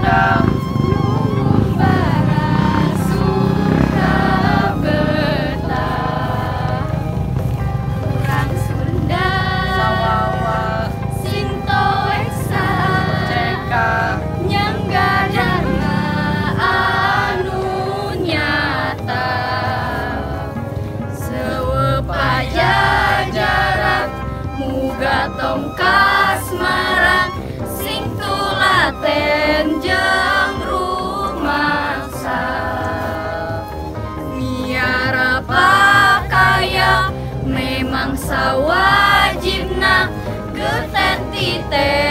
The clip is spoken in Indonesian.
Sunda Bara suka betah orang Sunda Sawawa Sinto Eksa Ceka Nyanggadana anu nyata Sewepaya jarak muga tongkas marang sing tulaten jeung rumangsa miara pakaya memang sawajibna geutet titeh